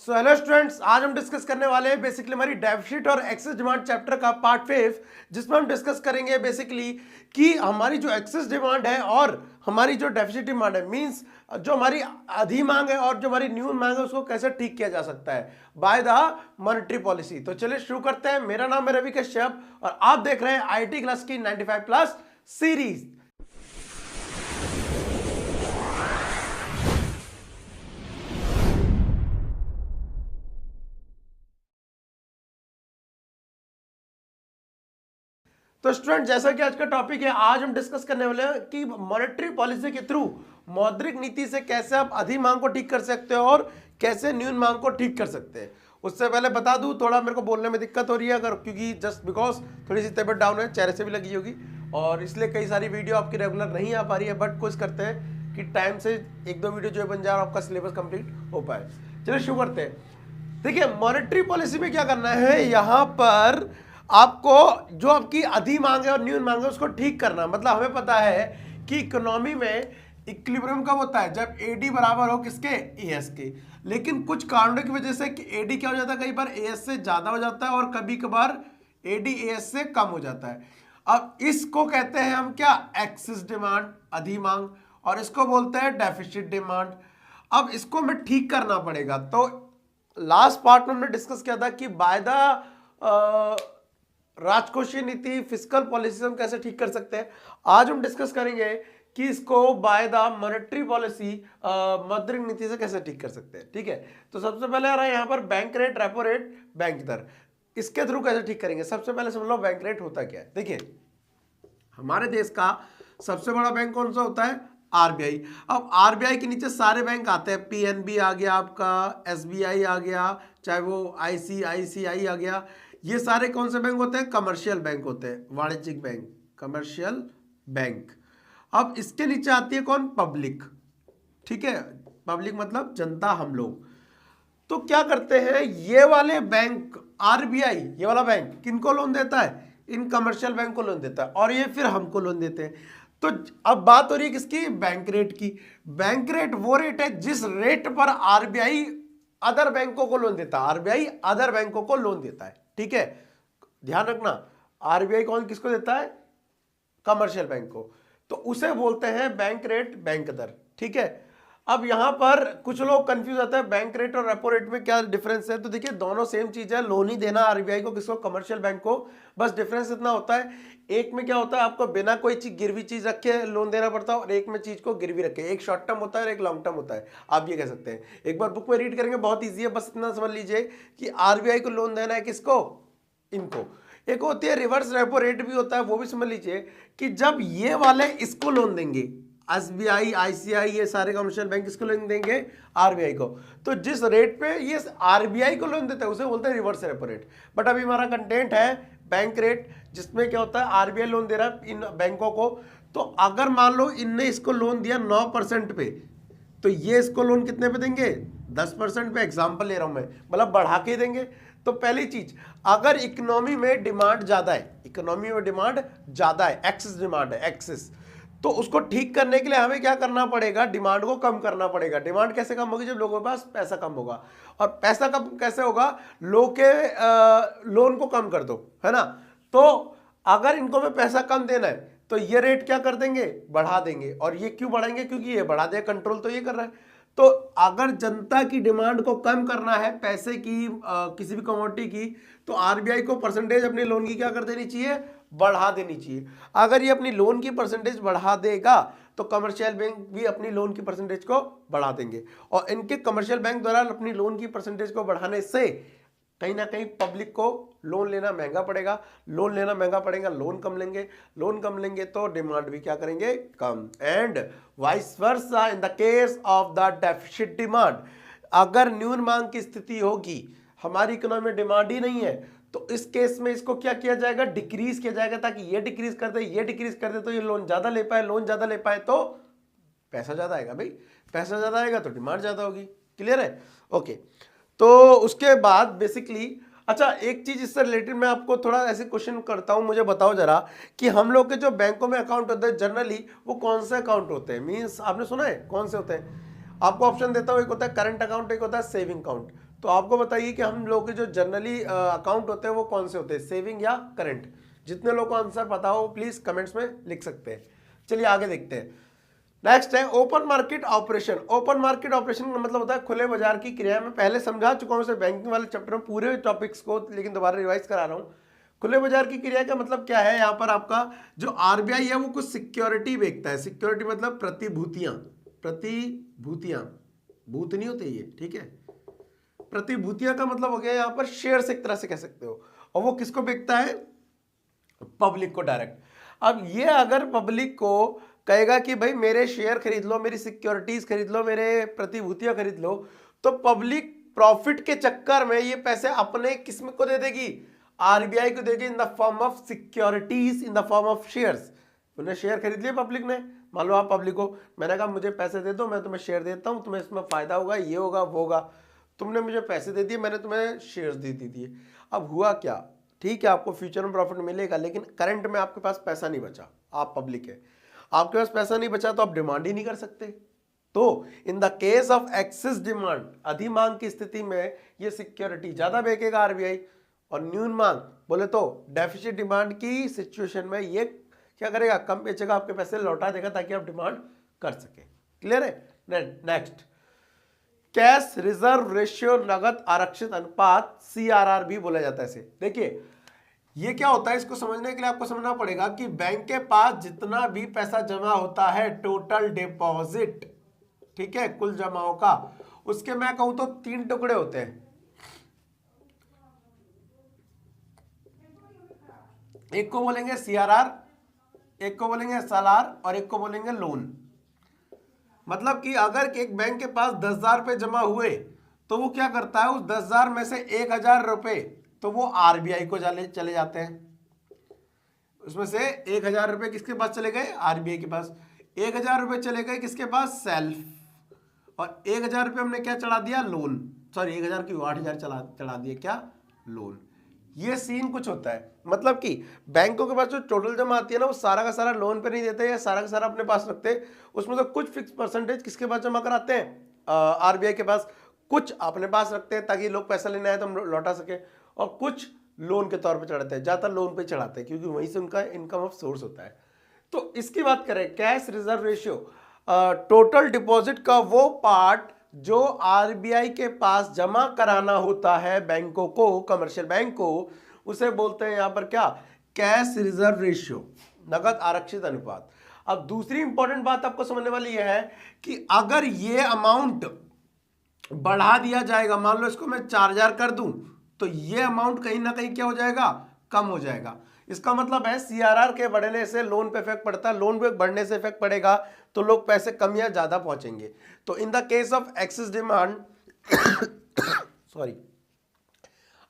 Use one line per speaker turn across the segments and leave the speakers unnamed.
So hello students, आज हम discuss करने वाले हैं बेसिकली हमारी डेफिसिट और एक्सेस डिमांड चैप्टर का पार्ट 5, जिसमें हम डिस्कस करेंगे बेसिकली कि हमारी जो एक्सेस डिमांड है और हमारी जो डेफिसिट डिमांड है, मींस जो हमारी आधी मांग है और जो हमारी न्यून मांग है उसको कैसे ठीक किया जा सकता है बाय द मॉनेटरी पॉलिसी। तो चलिए शुरू करते हैं। मेरा नाम है रवि कश्यप और आप देख रहे हैं आईटी क्लास की 95 प्लस सीरीज। तो स्टूडेंट, जैसा कि आज का टॉपिक है, आज हम डिस्कस करने वाले हैं कि मॉनेटरी पॉलिसी के थ्रू मौद्रिक नीति से कैसे आप अधिक मांग को ठीक कर सकते हो और कैसे न्यून मांग को ठीक कर सकते हैं। उससे पहले बता दूं, थोड़ा मेरे को बोलने में दिक्कत हो रही है अगर, क्योंकि जस्ट बिकॉज थोड़ी सी तबीयत डाउन है, चेहरे से भी लगी होगी और इसलिए कई सारी वीडियो आपकी रेगुलर नहीं आ पा रही है। बट कोशिश करते हैं कि टाइम से एक दो वीडियो जो बन जाए और आपका सिलेबस कंप्लीट हो पाए। चलिए शुरू करते हैं। देखिए, मॉनेटरी पॉलिसी में क्या करना है, यहाँ पर आपको जो आपकी अधि मांग है और न्यून मांग है उसको ठीक करना। मतलब हमें पता है कि इकोनॉमी में इक्विलिब्रियम कब होता है, जब एडी बराबर हो किसके, एएस के। लेकिन कुछ कारणों की वजह से एडी क्या हो जाता है, कई बार एएस से ज्यादा हो जाता है और कभी कभार एडी एएस से कम हो जाता है। अब इसको कहते हैं हम क्या, एक्सेस डिमांड, अधि मांग, और इसको बोलते हैं डेफिसिट डिमांड। अब इसको हमें ठीक करना पड़ेगा। तो लास्ट पार्ट में हमने डिस्कस किया था कि बाय द राजकोषीय नीति, फिस्कल पॉलिसी हम कैसे ठीक कर सकते हैं। आज हम डिस्कस करेंगे कि इसको बाय द मॉनेटरी पॉलिसी, मौद्रिक नीति से कैसे ठीक कर सकते हैं। ठीक है, तो सबसे पहले आ रहा है यहाँ पर bank rate, repo rate, bank दर। इसके थ्रू कैसे ठीक करेंगे। सबसे पहले समझ लो बैंक रेट होता क्या है। देखिए, हमारे देश का सबसे बड़ा बैंक कौन सा होता है, आरबीआई। अब आरबीआई के नीचे सारे बैंक आते हैं, पीएनबी आ गया आपका, एसबीआई आ गया, चाहे वो आईसीआईसीआई आ गया। ये सारे कौन से बैंक होते हैं, कमर्शियल बैंक होते हैं, वाणिज्यिक बैंक, कमर्शियल बैंक। अब इसके नीचे आती है कौन, पब्लिक। ठीक है, पब्लिक मतलब जनता, हम लोग। तो क्या करते हैं ये वाले बैंक, आरबीआई ये वाला बैंक किनको लोन देता है, इन कमर्शियल बैंक को लोन देता है और ये फिर हमको लोन देते हैं। तो अब बात हो रही है किसकी, बैंक रेट की। बैंक रेट वो रेट है जिस रेट पर आरबीआई अदर बैंकों को लोन देता है, आरबीआई अदर बैंकों को लोन देता है। ठीक है, ध्यान रखना, आरबीआई कौन किसको देता है, कमर्शियल बैंक को। तो उसे बोलते हैं बैंक रेट, बैंक दर। ठीक है, अब यहां पर कुछ लोग कंफ्यूज होते हैं बैंक रेट और रेपो रेट में क्या डिफरेंस है। तो देखिए, दोनों सेम चीज है, लोन ही देना आरबीआई को, किसको, कमर्शियल बैंक को। बस डिफरेंस इतना होता है, एक में क्या होता है, आपको बिना कोई चीज गिरवी चीज रखे लोन देना पड़ता है और एक में चीज को गिरवी रखे। एक शॉर्ट टर्म होता है और एक लॉन्ग टर्म होता है, आप ये कह सकते हैं। एक बार बुक में रीड करेंगे, बहुत ईजी है, बस इतना समझ लीजिए कि आरबीआई को लोन देना है किसको, इनको। एक होती है रिवर्स रेपो रेट भी होता है, वो भी समझ लीजिए कि जब ये वाले इसको लोन देंगे, एसबीआई, आईसीआई, ये सारे कमर्शियल बैंक इसको लोन देंगे आरबीआई को, तो जिस रेट पे ये आरबीआई को लोन देता है उसे बोलते हैं रिवर्स रेपो रेट। बट अभी हमारा कंटेंट है बैंक रेट, जिसमें क्या होता है, आरबीआई लोन दे रहा है इन बैंकों को। तो अगर मान लो इनने इसको लोन दिया 9% पे, तो ये इसको लोन कितने पे देंगे, 10% पे। एग्जाम्पल ले रहा हूं मैं, मतलब बढ़ा के देंगे। तो पहली चीज, अगर इकोनॉमी में डिमांड ज्यादा है, इकोनॉमी में डिमांड ज्यादा है, एक्सेस डिमांड है, एक्सेस, तो उसको ठीक करने के लिए हमें क्या करना पड़ेगा, डिमांड को कम करना पड़ेगा। डिमांड कैसे कम होगी, जब लोगों के पास पैसा कम होगा। और पैसा कम कैसे होगा, लोग के लोन को कम कर दो, है ना। तो अगर इनको में पैसा कम देना है तो ये रेट क्या कर देंगे, बढ़ा देंगे। और ये क्यों बढ़ाएंगे, क्योंकि ये बढ़ा दे, कंट्रोल तो ये कर रहा है। तो अगर जनता की डिमांड को कम करना है, पैसे की, किसी भी कमोडिटी की, तो आरबीआई को परसेंटेज अपने लोन की क्या कर देनी चाहिए, बढ़ा देनी चाहिए। अगर ये अपनी लोन की परसेंटेज बढ़ा देगा तो कमर्शियल बैंक भी अपनी लोन की परसेंटेज को बढ़ा देंगे। और इनके कमर्शियल बैंक द्वारा अपनी लोन की परसेंटेज को बढ़ाने से कहीं ना कहीं पब्लिक को लोन लेना महंगा पड़ेगा, लोन लेना महंगा पड़ेगा, लोन कम लेंगे, लोन कम लेंगे तो डिमांड भी क्या करेंगे, कम। And vice versa in the case of the deficit demand. अगर न्यून मांग की स्थिति होगी, हमारी इकोनॉमी में डिमांड ही नहीं है, तो इस केस में इसको क्या किया जाएगा, डिक्रीज किया जाएगा, ताकि ये डिक्रीज कर दे, ये डिक्रीज कर दे, तो ये लोन ज्यादा ले पाए, लोन ज्यादा ले पाए तो पैसा ज्यादा आएगा। भाई पैसा ज्यादा आएगा तो डिमांड ज्यादा होगी। क्लियर है, ओके। तो उसके बाद बेसिकली, अच्छा एक चीज इससे रिलेटेड मैं आपको थोड़ा ऐसे क्वेश्चन करता हूं, मुझे बताओ जरा कि हम लोग के जो बैंकों में अकाउंट होते हैं जनरली वो कौन से अकाउंट होते हैं, मींस आपने सुना है कौन से होते हैं। आपको ऑप्शन देता हूं, एक होता है करंट अकाउंट, एक होता है सेविंग अकाउंट। तो आपको बताइए कि हम लोग के जो जनरली अकाउंट होते हैं वो कौन से होते हैं, सेविंग या करंट? जितने लोग को आंसर पता हो प्लीज कमेंट्स में लिख सकते हैं। चलिए आगे देखते हैं। नेक्स्ट है open market operation. Open market operation का मतलब होता है खुले बाजार की क्रिया। मैं पहले समझा चुका हूं इसे बैंकिंग वाले चैप्टर में पूरे टॉपिक्स को, लेकिन दोबारा रिवाइज करा रहा हूं। खुले बाजार की क्रिया का मतलब क्या है, यहाँ पर आपका जो आरबीआई है वो कुछ सिक्योरिटी बेचता है। सिक्योरिटी मतलब प्रतिभूतियां, प्रतिभूतियां, भूत नहीं होते ये, ठीक है। प्रतिभूतियां का मतलब हो गया यहाँ पर शेयर, एक तरह से कह सकते हो। और वो किसको बेचता है, पब्लिक को डायरेक्ट। अब ये अगर पब्लिक को कहेगा कि भाई मेरे शेयर खरीद लो, मेरी सिक्योरिटीज खरीद लो, मेरे प्रतिभूतियां खरीद लो, तो पब्लिक प्रॉफिट के चक्कर में ये पैसे अपने किस्म को दे देगी, आरबीआई को देगी, in the form of securities, in the form of shares. उन्हें शेयर खरीद लिए पब्लिक ने, मान लो आप पब्लिक को, मैंने कहा मुझे पैसे दे दो, मैं तुम्हें शेयर देता हूं, तुम्हें इसमें फायदा होगा, ये होगा वो होगा। तुमने मुझे पैसे दे दिए, मैंने तुम्हें शेयर्स दे दिए। अब हुआ क्या, ठीक है आपको फ्यूचर में प्रॉफिट मिलेगा, लेकिन करंट में आपके पास पैसा नहीं बचा, आप पब्लिक है, आपके पास पैसा नहीं बचा तो आप डिमांड ही नहीं कर सकते। तो in the case of excess demand, अधिमांग की स्थिति में ये सिक्योरिटी ज्यादा बेचेगा आरबीआई, और न्यून मांग बोले तो डेफिसिट डिमांड की सिचुएशन में ये क्या करेगा, कम बेचेगा, आपके पैसे लौटा देगा ताकि आप डिमांड कर सके। क्लियर है। नेक्स्ट, कैश रिजर्व रेशियो, नगद आरक्षित अनुपात, सीआरआर भी बोला जाता है इसे। देखिए ये क्या होता है, इसको समझने के लिए आपको समझना पड़ेगा कि बैंक के पास जितना भी पैसा जमा होता है, टोटल डिपॉजिट, ठीक है, कुल जमाओं का, उसके मैं कहूं तो 3 टुकड़े होते हैं। एक को बोलेंगे सीआरआर, एक को बोलेंगे एसएलआर, और एक को बोलेंगे लोन। मतलब कि अगर एक बैंक के पास 10,000 रुपए जमा हुए तो वो क्या करता है, उस 10,000 में से 1,000 रुपए तो वो आरबीआई को चले जाते हैं। उसमें से 1,000 रुपए किसके पास चले गए, आरबीआई के पास। 1,000 रुपए चले गए किसके पास, सेल्फ। और 1,000 रुपए हमने क्या चढ़ा दिया, लोन। सॉरी 1,000 की 8,000 चढ़ा दिए क्या, लोन। ये सीन कुछ होता है, मतलब कि बैंकों के पास जो टोटल जमा आती है ना, वो सारा का सारा लोन पे नहीं देते या सारा का सारा अपने पास रखते। उसमें तो कुछ फिक्स परसेंटेज किसके पास जमा कराते हैं, आरबीआई के पास। कुछ अपने पास रखते हैं ताकि लोग पैसा लेने आए तो हम लौटा सके, और कुछ लोन के तौर पे चढ़ाते हैं, ज्यादातर लोन पे चढ़ाते हैं क्योंकि वहीं से उनका इनकम ऑफ सोर्स होता है। तो इसकी बात करें, cash reserve ratio, total deposit का वो पार्ट जो आरबीआई के पास जमा कराना होता है बैंकों को, कमर्शियल बैंक को, उसे बोलते हैं यहां पर क्या, कैश रिजर्व रेशियो, नगद आरक्षित अनुपात। अब दूसरी इंपॉर्टेंट बात आपको समझने वाली यह है कि अगर ये अमाउंट बढ़ा दिया जाएगा, मान लो इसको मैं 4,000 कर दूं, तो ये अमाउंट कहीं ना कहीं क्या हो जाएगा, कम हो जाएगा। इसका मतलब है सीआरआर के बढ़ने से लोन पे इफेक्ट पड़ता है, लोन पे बढ़ने से इफेक्ट पड़ेगा तो लोग पैसे कम या ज्यादा पहुंचेंगे। तो in the case of excess demand sorry,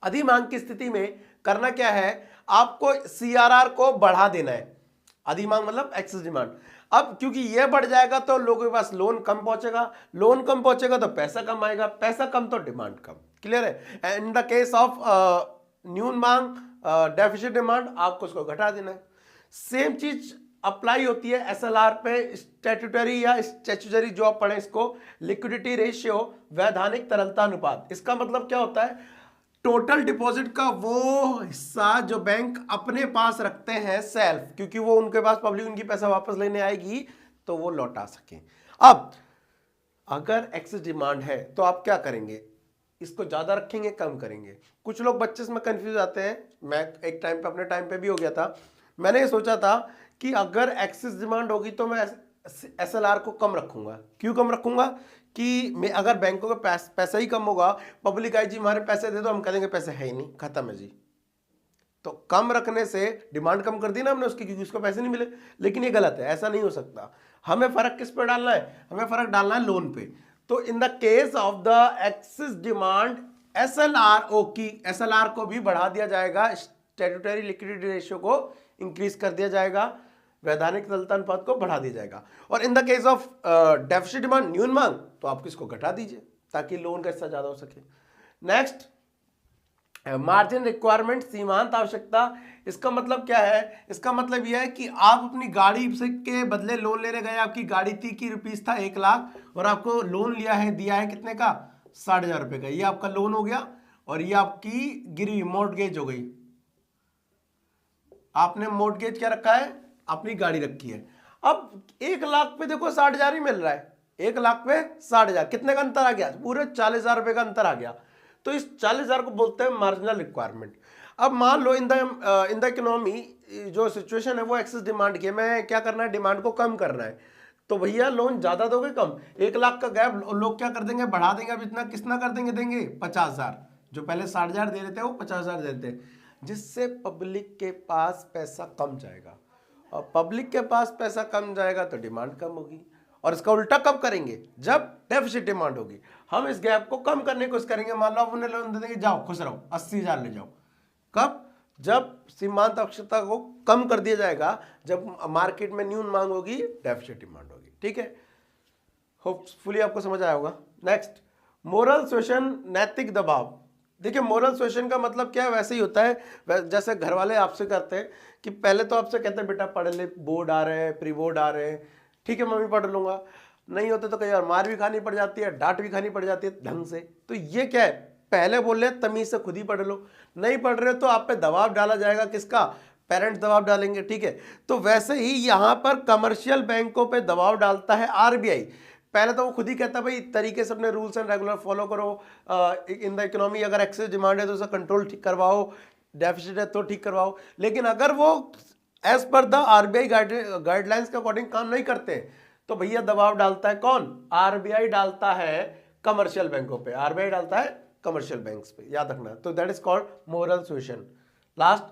अधिमांग की स्थिति में करना क्या है, आपको सीआरआर को बढ़ा देना है। अधिमांग मतलब एक्सेस डिमांड। अब क्योंकि ये बढ़ जाएगा तो लोगों के पास लोन कम पहुंचेगा, लोन कम पहुंचेगा तो पैसा कम आएगा, पैसा कम तो डिमांड कम। क्लियर है। इन द केस ऑफ न्यून मांग, डेफिसिट डिमांड, आपको उसको घटा देना है। सेम चीज अप्लाई होती है एसएलआर पे, स्टैट्यूटरी या स्टैट्यूटरी जो आप पढ़े इसको, लिक्विडिटी रेशियो, वैधानिक तरलता अनुपात। इसका मतलब क्या होता है, टोटल डिपॉजिट का वो हिस्सा जो बैंक अपने पास रखते हैं सेल्फ, क्योंकि वो उनके पास पब्लिक उनकी पैसा वापस लेने आएगी तो वो लौटा सके। अब अगर एक्सेस डिमांड है तो आप क्या करेंगे, इसको ज्यादा रखेंगे, कम करेंगे। कुछ लोग बच्चे इसमें कंफ्यूज आते हैं, मैं एक टाइम पे अपने टाइम पे भी हो गया था। मैंने ये सोचा था कि अगर एक्सेस डिमांड होगी तो मैं एसएलआर को कम रखूंगा। क्यों कम रखूंगा कि मैं, अगर बैंकों का पैसा ही कम होगा, पब्लिक आई जी हमारे पैसे दे दो, हम कह देंगे पैसे है ही नहीं, खत्म है जी। तो कम रखने से डिमांड कम कर दी ना हमने उसकी, क्योंकि उसको पैसे नहीं मिले। लेकिन ये गलत है, ऐसा नहीं हो सकता। हमें फर्क किस पे डालना है, हमें फर्क डालना है लोन पे। तो in the case of the excess demand, SLR को भी बढ़ा दिया जाएगा, स्टैट्यूटरी लिक्विडिटी रेशियो को इंक्रीज कर दिया जाएगा, वैधानिक तरलता अनुपात को बढ़ा दिया जाएगा। और इन the case of deficit demand, न्यून मांग, तो आप किसको घटा दीजिए ताकि लोन का हिस्सा ज्यादा हो सके। नेक्स्ट, मार्जिन रिक्वायरमेंट, सीमांत आवश्यकता। इसका मतलब क्या है, इसका मतलब यह है कि आप अपनी गाड़ी से के बदले लोन लेने गए, आपकी गाड़ी थी की रुपीस था 1 लाख, और आपको लोन लिया है, दिया है कितने का, 60,000 रुपए का, ये आपका लोन हो गया और ये आपकी गिरवी मॉर्टगेज हो गई। आपने मॉर्टगेज क्या रखा है, अपनी गाड़ी रखी है। अब 1 लाख पे देखो 60,000 ही मिल रहा है, 1 लाख पे 60,000, कितने का अंतर आ गया, पूरे 40,000 रुपए का अंतर आ गया। तो इस 40,000 को बोलते हैं मार्जिनल रिक्वायरमेंट। अब मान लो इन द इकोनॉमी जो सिचुएशन है वो एक्सेस डिमांड की है, मैं क्या करना है, डिमांड को कम करना है, तो भैया लोन ज्यादा दोगे कम, 1 लाख का गैप लोग क्या कर देंगे, बढ़ा देंगे। अब इतना कितना कर देंगे, देंगे 50,000, जो पहले 60,000 दे रहे थे वो 50,000 दे रहे थे, जिससे पब्लिक के पास पैसा कम जाएगा, और पब्लिक के पास पैसा कम जाएगा तो डिमांड कम होगी। और इसका उल्टा कब करेंगे, जब डेफिसिट डिमांड होगी, हम इस गैप को कम करने की कोशिश करेंगे। मान लो आप उन्हें लोन दे देंगे, जाओ खुश रहो 80,000 ले जाओ, कब, जब सीमांत आवश्यकता को कम कर दिया जाएगा, जब मार्केट में न्यून मांग होगी, डेफिसिट डिमांड होगी। ठीक है, होपफुली आपको समझ आया होगा। नेक्स्ट, मोरल सुएशन, नैतिक दबाव। देखिए मोरल सुएशन का मतलब क्या है, वैसे ही होता है जैसे घर वाले आपसे करते हैं कि पहले तो आपसे कहते हैं बेटा पढ़ ले, बोर्ड आ रहे हैं, प्री बोर्ड आ रहे हैं, ठीक है मम्मी पढ़ लूंगा, नहीं होते तो कई बार मार भी खानी पड़ जाती है, डांट भी खानी पड़ जाती है ढंग से। तो ये क्या है, पहले बोल रहे तमीज से खुद ही पढ़ लो, नहीं पढ़ रहे तो आप पे दबाव डाला जाएगा, किसका, पेरेंट्स दबाव डालेंगे। ठीक है, तो वैसे ही यहाँ पर कमर्शियल बैंकों पे दबाव डालता है आरबीआई। पहले तो वो खुद ही कहता है भाई तरीके से अपने रूल्स एंड रेगुलर फॉलो करो, इन द इकोनॉमी अगर एक्सेस डिमांड है तो उसे कंट्रोल ठीक करवाओ, डेफिसिट है तो ठीक करवाओ। लेकिन अगर वो as per the RBI guidelines के अकॉर्डिंग काम नहीं करते तो भैया दबाव डालता है कौन, आरबीआई डालता है कमर्शियल बैंकों पे, आरबीआई डालता है कमर्शियल बैंक्स पे, याद रखना। तो that is called moral suasion. Last,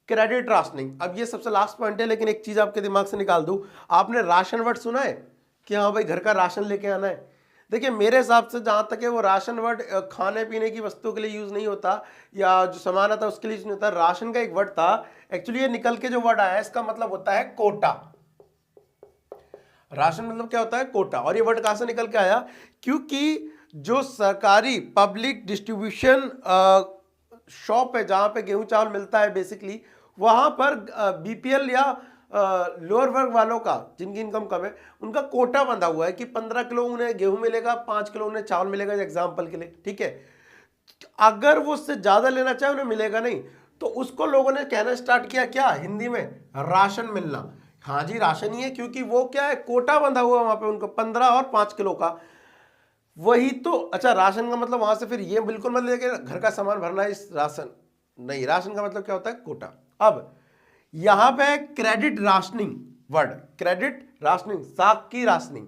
credit rationing. अब ये सबसे लास्ट पॉइंट है, लेकिन एक चीज आपके दिमाग से निकाल दूं, आपने राशन वर्ड सुना है कि हाँ भाई घर का राशन लेके आना है। देखिए मेरे हिसाब से जहां तक है वो राशन वर्ड खाने पीने की वस्तु के लिए यूज नहीं होता, या जो सामान आता है उसके लिए यूज नहीं होता। राशन का एक वर्ड था, एक्चुअली ये निकल के जो वर्ड आया है इसका मतलब होता है कोटा। राशन मतलब क्या होता है, कोटा। और ये वर्ड कहां से निकल के आया, क्योंकि जो सरकारी पब्लिक डिस्ट्रीब्यूशन शॉप है जहां पे गेहूं चावल मिलता है बेसिकली, वहां पर बीपीएल या लोअर वर्ग वालों का, जिनकी इनकम कम है, उनका कोटा बंधा हुआ है कि 15 किलो उन्हें गेहूं मिलेगा, 5 किलो उन्हें चावल मिलेगा, एग्जाम्पल के लिए। ठीक है, अगर वो उससे ज्यादा लेना चाहे उन्हें मिलेगा नहीं, तो उसको लोगों ने कहना स्टार्ट किया क्या, हिंदी में, राशन मिलना। हाँ जी राशन ही है, क्योंकि वो क्या है, कोटा बंधा हुआ वहां पे उनको 15 और 5 किलो का। वही तो, अच्छा राशन का मतलब वहां से फिर ये बिल्कुल मतलब कि घर का सामान भरना है इस राशन, नहीं, राशन का मतलब क्या होता है, कोटा। अब यहां पे credit rationing word, credit rationing, साख की राशनिंग,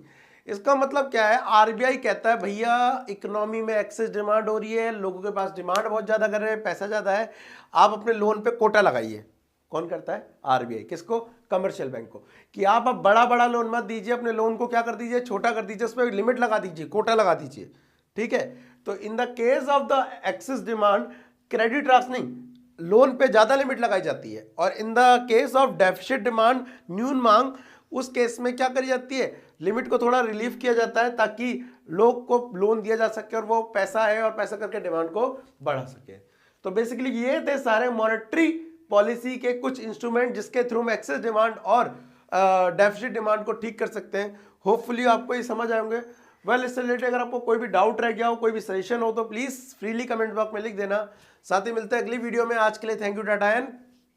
इसका मतलब क्या है, आरबीआई कहता है भैया इकोनॉमी में एक्सेस डिमांड हो रही है, लोगों के पास डिमांड बहुत ज्यादा कर रहे हैं, पैसा ज्यादा है, आप अपने लोन पे कोटा लगाइए। कौन करता है, आरबीआई। किसको, कमर्शियल बैंक को, कि आप अब बड़ा बड़ा लोन मत दीजिए, अपने लोन को क्या कर दीजिए, छोटा कर दीजिए, उस पर लिमिट लगा दीजिए, कोटा लगा दीजिए। ठीक है, तो in the case of the excess demand, credit rationing, loan पे ज्यादा लिमिट लगाई जाती है, और इन the case of deficit demand, न्यून मांग, उस केस में क्या करी जाती है, लिमिट को थोड़ा रिलीफ किया जाता है ताकि लोग को लोन दिया जा सके और वो पैसा है और पैसा करके डिमांड को बढ़ा सके। तो बेसिकली ये थे सारे मॉनेटरी पॉलिसी के कुछ इंस्ट्रूमेंट जिसके थ्रू हम एक्सेस डिमांड और डेफिसिट डिमांड को ठीक कर सकते हैं। होपफुली आपको ये समझ आएंगे। वेल, इससे रिलेटेड अगर आपको कोई भी डाउट रह गया हो, कोई भी सजेशन हो, तो प्लीज फ्रीली कमेंट बॉक्स में लिख देना। साथ ही मिलते हैं अगली वीडियो में। आज के लिए thank you, tata and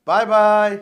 bye bye.